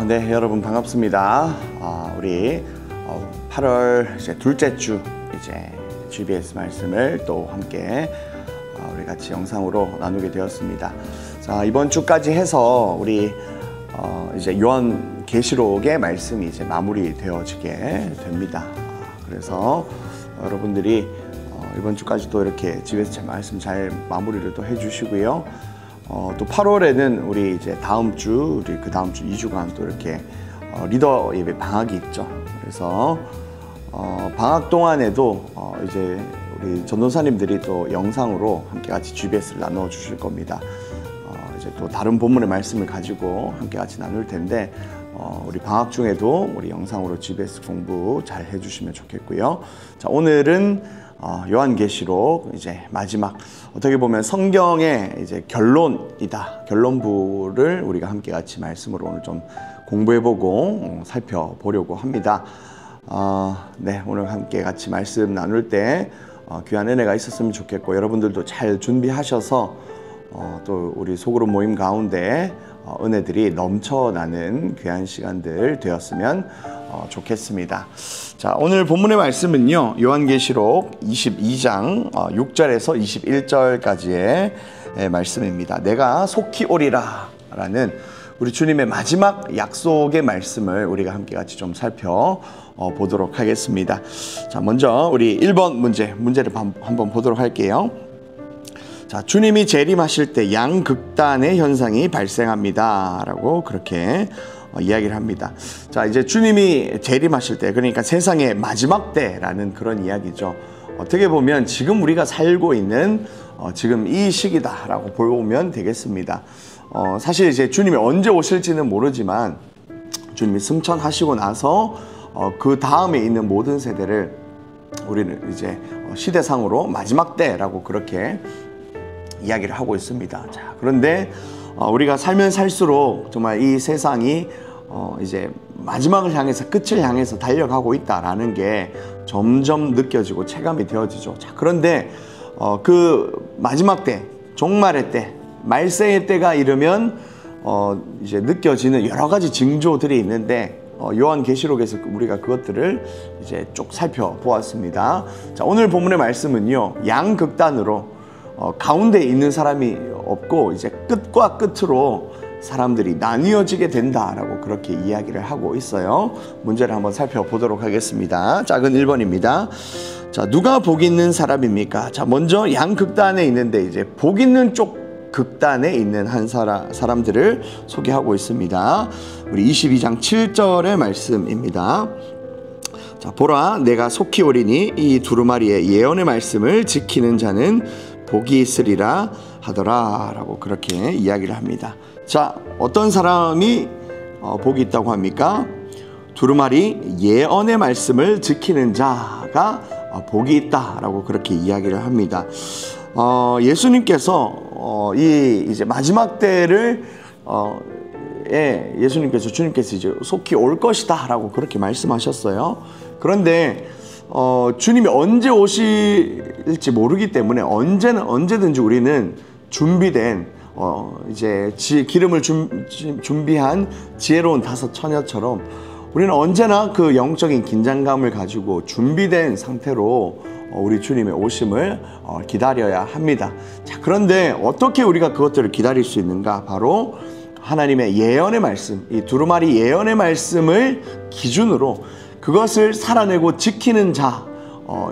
네, 여러분 반갑습니다. 우리 8월 이제 둘째 주 이제 GBS 말씀을 또 함께 우리 같이 영상으로 나누게 되었습니다. 자, 이번 주까지 해서 우리 이제 요한계시록의 말씀이 이제 마무리되어지게 됩니다. 그래서 여러분들이 이번 주까지도 이렇게 GBS 말씀 잘 마무리를 또 해주시고요. 또 8월에는 우리 이제 다음 주, 우리 그 다음 주 2주간 또 이렇게 리더 예배 방학이 있죠. 그래서 방학 동안에도 이제 우리 전도사님들이 또 영상으로 함께 같이 GBS를 나눠 주실 겁니다. 이제 또 다른 본문의 말씀을 가지고 함께 같이 나눌 텐데 우리 방학 중에도 우리 영상으로 GBS 공부 잘 해주시면 좋겠고요. 자, 오늘은 요한계시록 이제 마지막, 어떻게 보면 성경의 이제 결론이다. 결론부를 우리가 함께 같이 말씀으로 오늘 좀 공부해보고 살펴보려고 합니다. 네, 오늘 함께 같이 말씀 나눌 때 귀한 은혜가 있었으면 좋겠고, 여러분들도 잘 준비하셔서 또 우리 소그룹 모임 가운데 은혜들이 넘쳐나는 귀한 시간들 되었으면 좋겠습니다. 자, 오늘 본문의 말씀은요, 요한계시록 22장 6절에서 21절까지의 말씀입니다. 내가 속히 오리라 라는 우리 주님의 마지막 약속의 말씀을 우리가 함께 같이 좀 살펴보도록 하겠습니다. 자, 먼저 우리 1번 문제를 한번 보도록 할게요. 자, 주님이 재림하실 때 양극단의 현상이 발생합니다 라고 그렇게 이야기를 합니다. 자, 이제 주님이 재림하실 때, 그러니까 세상의 마지막 때라는 그런 이야기죠. 어떻게 보면 지금 우리가 살고 있는 지금 이 시기다라고 보면 되겠습니다. 사실 이제 주님이 언제 오실지는 모르지만 주님이 승천하시고 나서 그 다음에 있는 모든 세대를 우리는 이제 시대상으로 마지막 때라고 그렇게 이야기를 하고 있습니다. 자, 그런데 우리가 살면 살수록 정말 이 세상이 이제 마지막을 향해서, 끝을 향해서 달려가고 있다라는 게 점점 느껴지고 체감이 되어지죠. 자, 그런데 그 마지막 때, 종말의 때, 말세의 때가 이르면 이제 느껴지는 여러 가지 징조들이 있는데 요한계시록에서 우리가 그것들을 이제 쭉 살펴보았습니다. 자, 오늘 본문의 말씀은요, 양극단으로 가운데 있는 사람이 없고 이제 끝과 끝으로 사람들이 나뉘어지게 된다라고 그렇게 이야기를 하고 있어요. 문제를 한번 살펴보도록 하겠습니다. 작은 1번입니다. 자, 누가 복 있는 사람입니까? 자, 먼저 양극단에 있는데 이제 복 있는 쪽 극단에 있는 한 사람들을 소개하고 있습니다. 우리 22장 7절의 말씀입니다. 자, 보라, 내가 속히 오리니 이 두루마리의 예언의 말씀을 지키는 자는 복이 있으리라 하더라 라고 그렇게 이야기를 합니다. 자, 어떤 사람이 복이 있다고 합니까? 두루마리 예언의 말씀을 지키는 자가 복이 있다 라고 그렇게 이야기를 합니다. 예수님께서 이 이제 마지막 때를 주님께서 이제 속히 올 것이다 라고 그렇게 말씀하셨어요. 그런데 주님이 언제 오실지 모르기 때문에 언제든지 우리는 준비된 이제 기름을 준비한 지혜로운 5 처녀처럼 우리는 언제나 그 영적인 긴장감을 가지고 준비된 상태로 우리 주님의 오심을 기다려야 합니다. 자, 그런데 어떻게 우리가 그것들을 기다릴 수 있는가? 바로 하나님의 예언의 말씀, 이 두루마리 예언의 말씀을 기준으로 그것을 살아내고 지키는 자,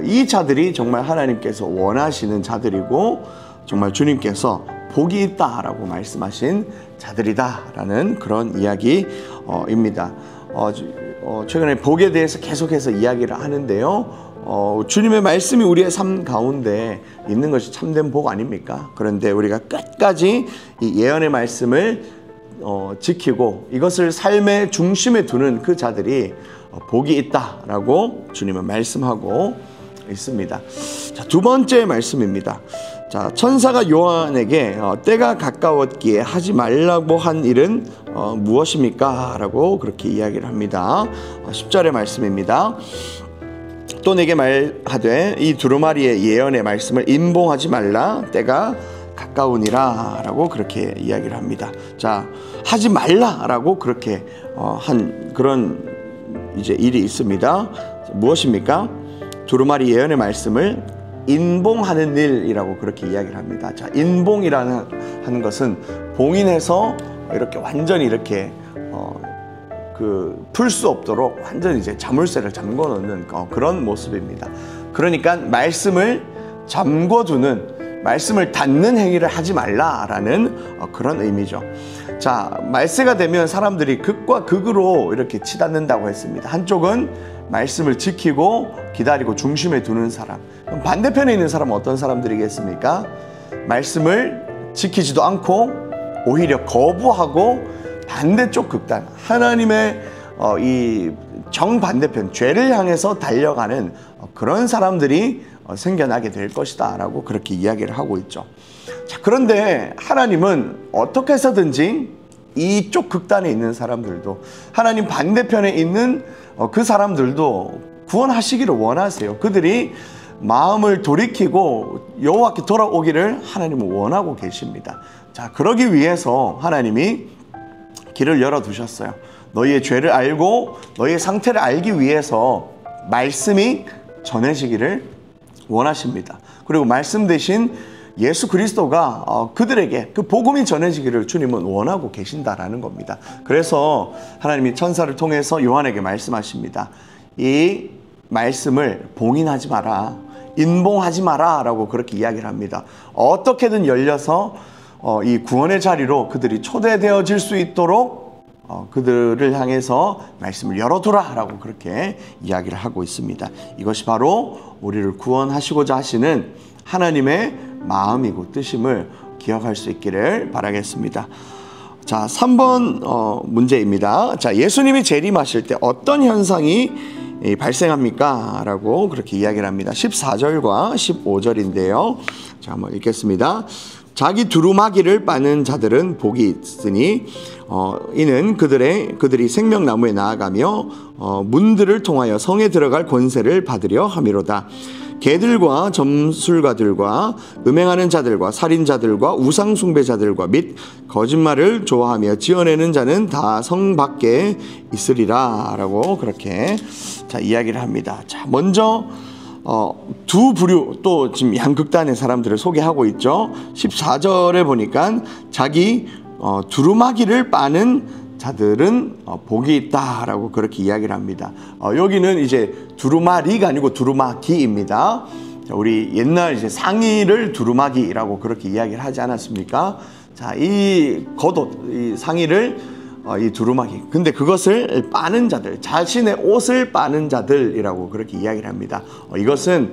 이 자들이 정말 하나님께서 원하시는 자들이고 정말 주님께서 복이 있다라고 말씀하신 자들이다라는 그런 이야기입니다. 최근에 복에 대해서 계속해서 이야기를 하는데요. 주님의 말씀이 우리의 삶 가운데 있는 것이 참된 복 아닙니까? 그런데 우리가 끝까지 이 예언의 말씀을 지키고 이것을 삶의 중심에 두는 그 자들이 복이 있다라고 주님은 말씀하고 있습니다. 자, 두 번째 말씀입니다. 자, 천사가 요한에게 때가 가까웠기에 하지 말라고 한 일은 무엇입니까? 라고 그렇게 이야기를 합니다. 10절의 말씀입니다. 또 내게 말하되 이 두루마리의 예언의 말씀을 임봉하지 말라, 때가 가까우니라 라고 그렇게 이야기를 합니다. 자, 하지 말라라고 그렇게 한 그런 이제 일이 있습니다. 무엇입니까? 두루마리 예언의 말씀을 인봉하는 일이라고 그렇게 이야기를 합니다. 자, 인봉이라는 것은 봉인해서 이렇게 완전히 이렇게 풀 수 없도록 완전히 이제 자물쇠를 잠궈 놓는 그런 모습입니다. 그러니까 말씀을 잠궈두는, 말씀을 닫는 행위를 하지 말라라는 그런 의미죠. 자, 말세가 되면 사람들이 극과 극으로 이렇게 치닫는다고 했습니다. 한쪽은 말씀을 지키고 기다리고 중심에 두는 사람, 그럼 반대편에 있는 사람은 어떤 사람들이겠습니까? 말씀을 지키지도 않고 오히려 거부하고 반대쪽 극단, 하나님의 이 정반대편, 죄를 향해서 달려가는 그런 사람들이 생겨나게 될 것이다 라고 그렇게 이야기를 하고 있죠. 자, 그런데 하나님은 어떻게 해서든지 이쪽 극단에 있는 사람들도, 하나님 반대편에 있는 그 사람들도 구원하시기를 원하세요. 그들이 마음을 돌이키고 여호와께 돌아오기를 하나님은 원하고 계십니다. 자, 그러기 위해서 하나님이 길을 열어두셨어요. 너희의 죄를 알고 너희의 상태를 알기 위해서 말씀이 전해지기를 원하십니다. 그리고 말씀 대신 예수 그리스도가 그들에게 그 복음이 전해지기를 주님은 원하고 계신다라는 겁니다. 그래서 하나님이 천사를 통해서 요한에게 말씀하십니다. 이 말씀을 봉인하지 마라, 인봉하지 마라 라고 그렇게 이야기를 합니다. 어떻게든 열려서 이 구원의 자리로 그들이 초대되어질 수 있도록 그들을 향해서 말씀을 열어두라 라고 그렇게 이야기를 하고 있습니다. 이것이 바로 우리를 구원하시고자 하시는 하나님의 마음이고 뜻임을 기억할 수 있기를 바라겠습니다. 자, 3번 문제입니다. 자, 예수님이 재림하실 때 어떤 현상이 발생합니까? 라고 그렇게 이야기를 합니다. 14절과 15절인데요. 자, 한번 읽겠습니다. 자기 두루마기를 빠는 자들은 복이 있으니 이는 그들이 생명나무에 나아가며 문들을 통하여 성에 들어갈 권세를 받으려 함이로다. 개들과 점술가들과 음행하는 자들과 살인자들과 우상숭배자들과 및 거짓말을 좋아하며 지어내는 자는 다 성 밖에 있으리라 라고 그렇게 자, 이야기를 합니다. 자, 먼저 두 부류, 또 지금 양극단의 사람들을 소개하고 있죠. 14절에 보니까 자기 두루마기를 빠는 자들은 복이 있다라고 그렇게 이야기를 합니다. 여기는 이제 두루마리가 아니고 두루마기입니다. 우리 옛날 이제 상의를 두루마기라고 그렇게 이야기를 하지 않았습니까? 자, 이 겉옷, 이 상의를 이 두루마기. 근데 그것을 빠는 자들, 자신의 옷을 빠는 자들이라고 그렇게 이야기를 합니다. 이것은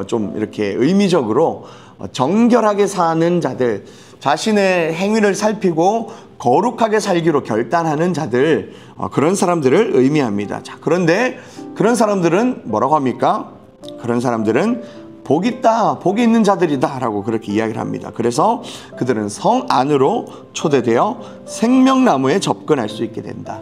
좀 이렇게 의미적으로 정결하게 사는 자들, 자신의 행위를 살피고 거룩하게 살기로 결단하는 자들, 그런 사람들을 의미합니다. 자, 그런데 그런 사람들은 뭐라고 합니까? 그런 사람들은 복이 있다, 복이 있는 자들이다 라고 그렇게 이야기를 합니다. 그래서 그들은 성 안으로 초대되어 생명나무에 접근할 수 있게 된다.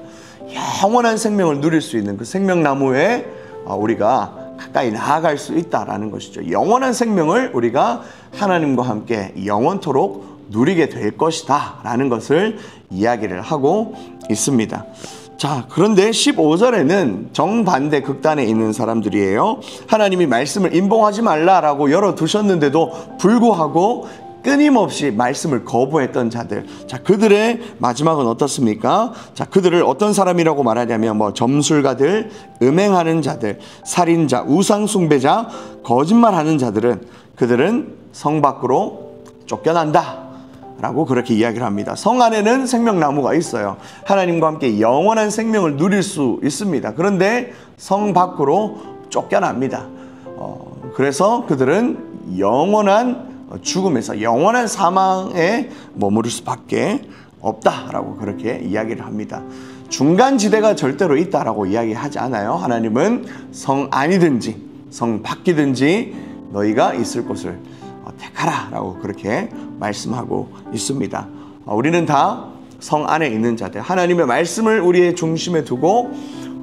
영원한 생명을 누릴 수 있는 그 생명나무에 우리가 가까이 나아갈 수 있다라는 것이죠. 영원한 생명을 우리가 하나님과 함께 영원토록 누리게 될 것이다 라는 것을 이야기를 하고 있습니다. 자, 그런데 15절에는 정반대 극단에 있는 사람들이에요. 하나님이 말씀을 인봉하지 말라라고 열어두셨는데도 불구하고 끊임없이 말씀을 거부했던 자들. 자, 그들의 마지막은 어떻습니까? 자, 그들을 어떤 사람이라고 말하냐면 점술가들, 음행하는 자들, 살인자, 우상숭배자, 거짓말하는 자들은 그들은 성 밖으로 쫓겨난다 라고 그렇게 이야기를 합니다. 성 안에는 생명나무가 있어요. 하나님과 함께 영원한 생명을 누릴 수 있습니다. 그런데 성 밖으로 쫓겨납니다. 그래서 그들은 영원한 죽음에서 영원한 사망에 머무를 수밖에 없다라고 그렇게 이야기를 합니다. 중간지대가 절대로 있다라고 이야기하지 않아요. 하나님은 성 안이든지 성 밖이든지 너희가 있을 곳을 택하라 라고 그렇게 말씀하고 있습니다. 우리는 다 성 안에 있는 자들, 하나님의 말씀을 우리의 중심에 두고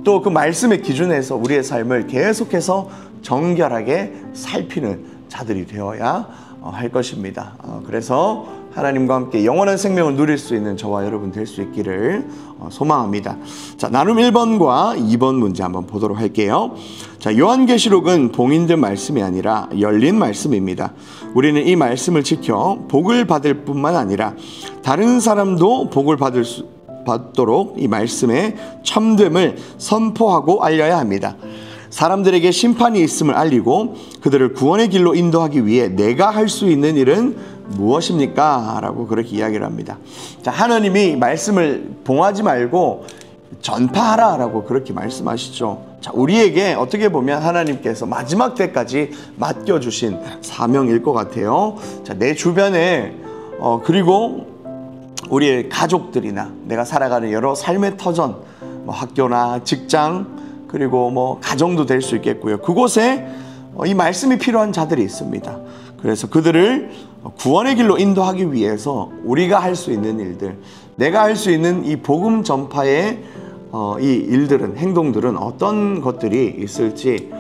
또 그 말씀의 기준에서 우리의 삶을 계속해서 정결하게 살피는 자들이 되어야 할 것입니다. 그래서 하나님과 함께 영원한 생명을 누릴 수 있는 저와 여러분 될 수 있기를 소망합니다. 자, 나눔 1번과 2번 문제 한번 보도록 할게요. 자, 요한계시록은 봉인된 말씀이 아니라 열린 말씀입니다. 우리는 이 말씀을 지켜 복을 받을 뿐만 아니라 다른 사람도 복을 받도록 이 말씀의 참됨을 선포하고 알려야 합니다. 사람들에게 심판이 있음을 알리고 그들을 구원의 길로 인도하기 위해 내가 할 수 있는 일은 무엇입니까? 라고 그렇게 이야기를 합니다. 자, 하나님이 말씀을 봉하지 말고 전파하라 라고 그렇게 말씀하시죠. 자, 우리에게 어떻게 보면 하나님께서 마지막 때까지 맡겨주신 사명일 것 같아요. 자, 내 주변에 그리고 우리의 가족들이나 내가 살아가는 여러 삶의 터전, 학교나 직장, 그리고 가정도 될 수 있겠고요. 그곳에 이 말씀이 필요한 자들이 있습니다. 그래서 그들을 구원의 길로 인도하기 위해서 우리가 할 수 있는 일들, 내가 할 수 있는 이 복음 전파의 이 일들은, 행동들은 어떤 것들이 있을지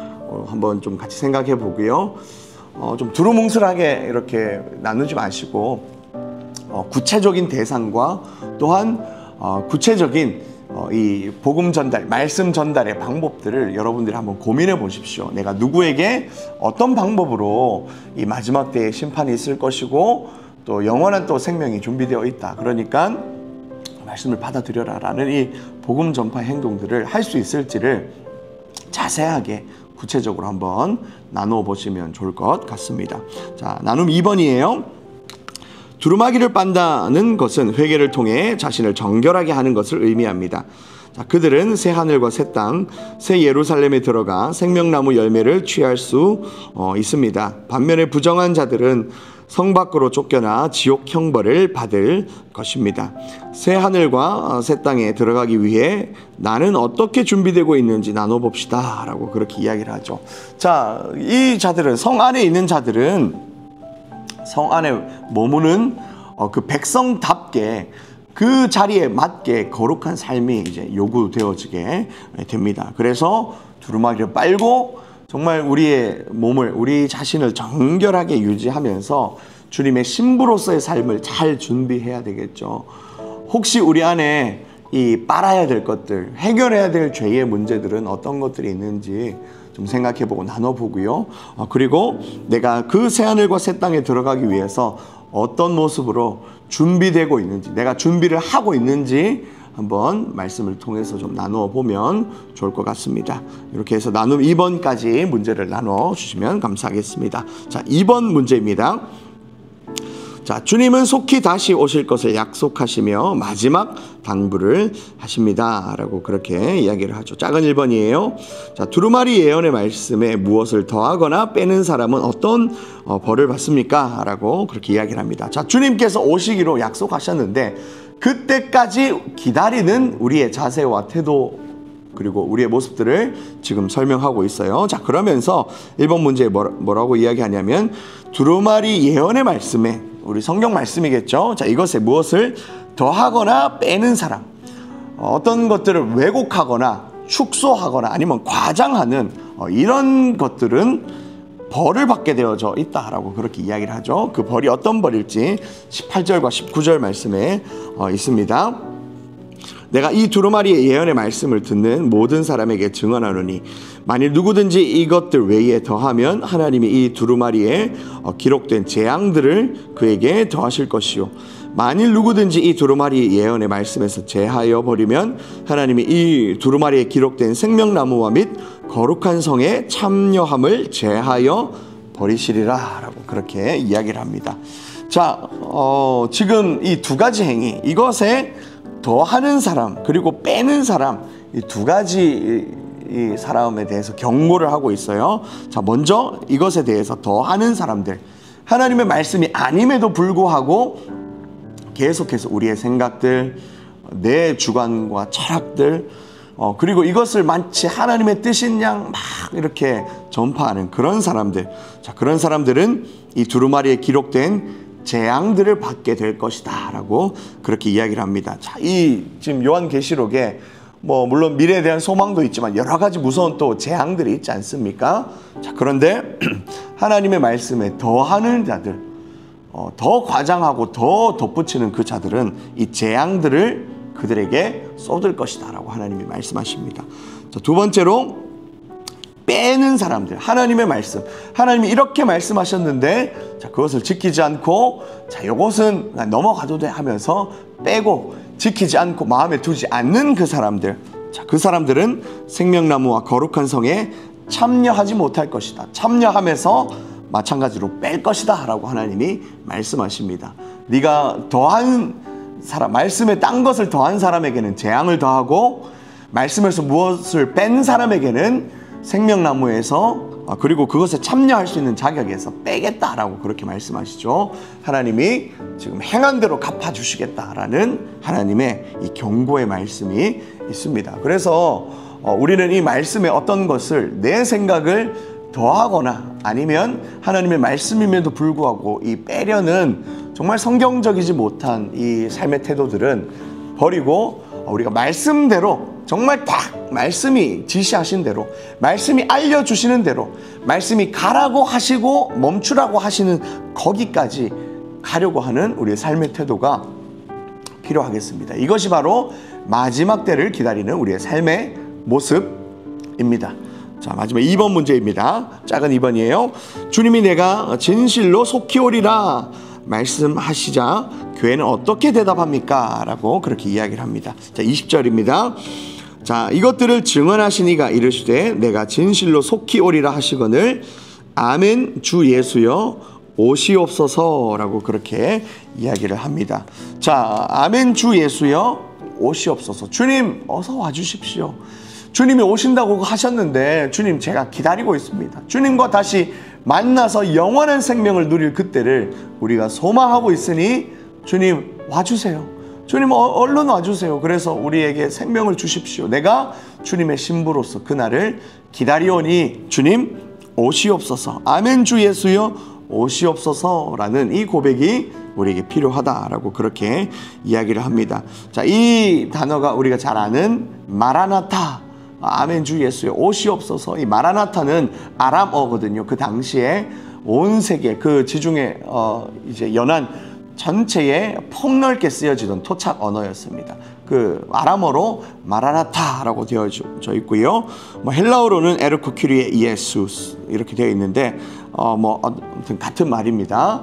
한번 좀 같이 생각해 보고요. 좀 두루뭉술하게 이렇게 나누지 마시고 구체적인 대상과 또한 구체적인 이 복음 전달, 말씀 전달의 방법들을 여러분들이 한번 고민해 보십시오. 내가 누구에게 어떤 방법으로 이 마지막 때에 심판이 있을 것이고 또 영원한 또 생명이 준비되어 있다. 그러니까 말씀을 받아들여라 라는 이 복음 전파 행동들을 할 수 있을지를 자세하게 구체적으로 한번 나누어 보시면 좋을 것 같습니다. 자, 나눔 2번이에요. 두루마기를 빤다는 것은 회개를 통해 자신을 정결하게 하는 것을 의미합니다. 자, 그들은 새 하늘과 새 땅, 새 예루살렘에 들어가 생명나무 열매를 취할 수 있습니다. 반면에 부정한 자들은 성 밖으로 쫓겨나 지옥 형벌을 받을 것입니다. 새 하늘과 새 땅에 들어가기 위해 나는 어떻게 준비되고 있는지 나눠봅시다 라고 그렇게 이야기를 하죠. 자, 이 자들은, 성 안에 있는 자들은 성 안에 머무는 그 백성답게 그 자리에 맞게 거룩한 삶이 이제 요구되어지게 됩니다. 그래서 두루마기를 빨고 정말 우리의 몸을, 우리 자신을 정결하게 유지하면서 주님의 신부로서의 삶을 잘 준비해야 되겠죠. 혹시 우리 안에 이 빨아야 될 것들, 해결해야 될 죄의 문제들은 어떤 것들이 있는지 좀 생각해보고 나눠보고요. 그리고 내가 그 새하늘과 새 땅에 들어가기 위해서 어떤 모습으로 준비되고 있는지, 내가 준비를 하고 있는지 한번 말씀을 통해서 좀 나누어 보면 좋을 것 같습니다. 이렇게 해서 나눔 2번까지 문제를 나눠 주시면 감사하겠습니다. 자, 2번 문제입니다. 자, 주님은 속히 다시 오실 것을 약속하시며 마지막 당부를 하십니다 라고 그렇게 이야기를 하죠. 작은 1번이에요. 자, 두루마리 예언의 말씀에 무엇을 더하거나 빼는 사람은 어떤 벌을 받습니까? 라고 그렇게 이야기를 합니다. 자, 주님께서 오시기로 약속하셨는데 그때까지 기다리는 우리의 자세와 태도 그리고 우리의 모습들을 지금 설명하고 있어요. 자, 그러면서 1번 문제에 뭐라고 이야기하냐면 두루마리 예언의 말씀에, 우리 성경 말씀이겠죠. 자, 이것에 무엇을 더하거나 빼는 사람, 어떤 것들을 왜곡하거나 축소하거나 아니면 과장하는 이런 것들은 벌을 받게 되어져 있다라고 그렇게 이야기를 하죠. 그 벌이 어떤 벌일지 18절과 19절 말씀에 있습니다. 내가 이 두루마리의 예언의 말씀을 듣는 모든 사람에게 증언하노니 만일 누구든지 이것들 외에 더하면 하나님이 이 두루마리에 기록된 재앙들을 그에게 더하실 것이요 만일 누구든지 이 두루마리 예언의 말씀에서 제하여 버리면 하나님이 이 두루마리에 기록된 생명나무와 및 거룩한 성에 참여함을 제하여 버리시리라 라고 그렇게 이야기를 합니다. 자, 지금 이 두 가지 행위, 이것에 더하는 사람 그리고 빼는 사람, 이 두 가지 이 사람에 대해서 경고를 하고 있어요. 자, 먼저 이것에 대해서 더하는 사람들, 하나님의 말씀이 아님에도 불구하고 계속해서 우리의 생각들, 내 주관과 철학들, 그리고 이것을 마치 하나님의 뜻인 양 막 이렇게 전파하는 그런 사람들. 자, 그런 사람들은 이 두루마리에 기록된 재앙들을 받게 될 것이다 라고 그렇게 이야기를 합니다. 자, 이 지금 요한계시록에 물론 미래에 대한 소망도 있지만 여러 가지 무서운 또 재앙들이 있지 않습니까? 자, 그런데 하나님의 말씀에 더하는 자들, 더 과장하고 더 덧붙이는 그 자들은 이 재앙들을 그들에게 쏟을 것이다 라고 하나님이 말씀하십니다. 자, 두 번째로 빼는 사람들, 하나님의 말씀, 하나님이 이렇게 말씀하셨는데 자, 그것을 지키지 않고 자, 이것은 넘어가도 돼 하면서 빼고 지키지 않고 마음에 두지 않는 그 사람들, 자, 그 사람들은 생명나무와 거룩한 성에 참여하지 못할 것이다. 참여하면서 마찬가지로 뺄 것이다 라고 하나님이 말씀하십니다. 네가 더한 사람, 말씀에 딴 것을 더한 사람에게는 재앙을 더하고 말씀에서 무엇을 뺀 사람에게는 생명나무에서 그리고 그것에 참여할 수 있는 자격에서 빼겠다라고 그렇게 말씀하시죠. 하나님이 지금 행한 대로 갚아주시겠다라는 하나님의 이 경고의 말씀이 있습니다. 그래서 우리는 이 말씀에 어떤 것을 내 생각을 더하거나 아니면 하나님의 말씀임에도 불구하고 이 빼려는 정말 성경적이지 못한 이 삶의 태도들은 버리고 우리가 말씀대로 정말 딱 말씀이 지시하신 대로 말씀이 알려주시는 대로 말씀이 가라고 하시고 멈추라고 하시는 거기까지 가려고 하는 우리의 삶의 태도가 필요하겠습니다. 이것이 바로 마지막 때를 기다리는 우리의 삶의 모습입니다. 자, 마지막 2번 문제입니다. 작은 2번이에요. 주님이 내가 진실로 속히 오리라 말씀하시자 교회는 어떻게 대답합니까? 라고 그렇게 이야기를 합니다. 자, 20절입니다. 자, 이것들을 증언하시니가 이르시되 내가 진실로 속히 오리라 하시거늘 아멘 주 예수여 오시옵소서라고 그렇게 이야기를 합니다. 자, 아멘 주 예수여 오시옵소서. 주님 어서 와주십시오. 주님이 오신다고 하셨는데 주님 제가 기다리고 있습니다. 주님과 다시 만나서 영원한 생명을 누릴 그때를 우리가 소망하고 있으니 주님 와주세요. 주님 얼른 와주세요. 그래서 우리에게 생명을 주십시오. 내가 주님의 신부로서 그날을 기다리오니 주님 오시옵소서. 아멘 주 예수여 오시옵소서라는 이 고백이 우리에게 필요하다라고 그렇게 이야기를 합니다. 자, 이 단어가 우리가 잘 아는 마라나타, 아멘 주 예수여 오시옵소서. 이 마라나타는 아람어거든요. 그 당시에 온 세계 그 지중해 이제 연안 전체에 폭넓게 쓰여지던 토착 언어였습니다. 그 아람어로 마라나타라고 되어져 있고요. 뭐 헬라어로는 에르코 큐리에 이에수스 이렇게 되어 있는데 뭐 아무튼 같은 말입니다.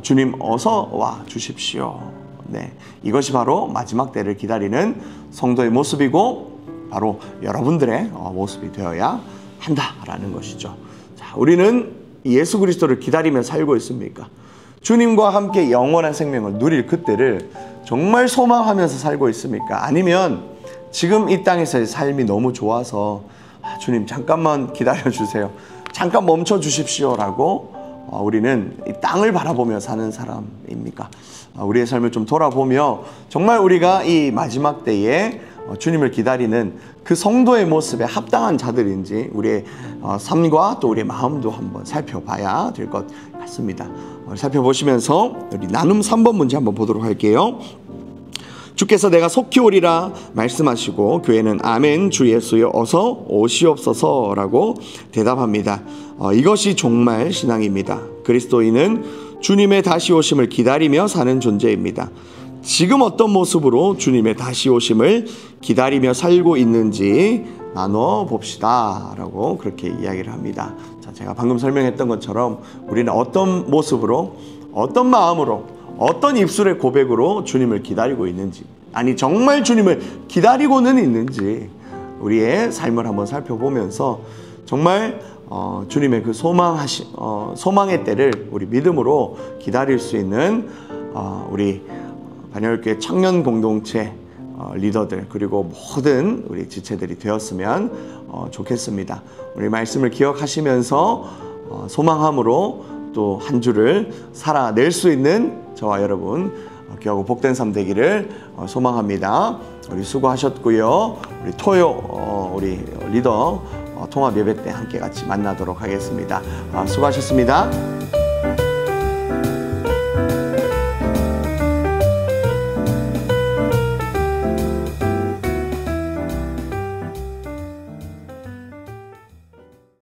주님 어서 와 주십시오. 네, 이것이 바로 마지막 때를 기다리는 성도의 모습이고 바로 여러분들의 모습이 되어야 한다라는 것이죠. 자, 우리는 예수 그리스도를 기다리며 살고 있습니까? 주님과 함께 영원한 생명을 누릴 그때를 정말 소망하면서 살고 있습니까? 아니면 지금 이 땅에서의 삶이 너무 좋아서 주님 잠깐만 기다려주세요. 잠깐 멈춰 주십시오라고 우리는 이 땅을 바라보며 사는 사람입니까? 우리의 삶을 좀 돌아보며 정말 우리가 이 마지막 때에 주님을 기다리는 그 성도의 모습에 합당한 자들인지 우리의 삶과 또 우리의 마음도 한번 살펴봐야 될 것 같습니다. 살펴보시면서 우리 나눔 3번 문제 한번 보도록 할게요. 주께서 내가 속히 오리라 말씀하시고 교회는 아멘 주 예수여 어서 오시옵소서라고 대답합니다. 이것이 종말 신앙입니다. 그리스도인은 주님의 다시 오심을 기다리며 사는 존재입니다. 지금 어떤 모습으로 주님의 다시 오심을 기다리며 살고 있는지 나눠 봅시다 라고 그렇게 이야기를 합니다. 자, 제가 방금 설명했던 것처럼 우리는 어떤 모습으로 어떤 마음으로 어떤 입술의 고백으로 주님을 기다리고 있는지, 아니 정말 주님을 기다리고는 있는지 우리의 삶을 한번 살펴보면서 정말 주님의 그 소망의 때를 우리 믿음으로 기다릴 수 있는 우리 반야교회 청년 공동체 리더들 그리고 모든 우리 지체들이 되었으면 좋겠습니다. 우리 말씀을 기억하시면서 소망함으로 또 한 주를 살아낼 수 있는 저와 여러분 귀하고 복된 삶 되기를 소망합니다. 우리 수고하셨고요. 우리 토요 우리 리더 통합 예배 때 함께 같이 만나도록 하겠습니다. 수고하셨습니다.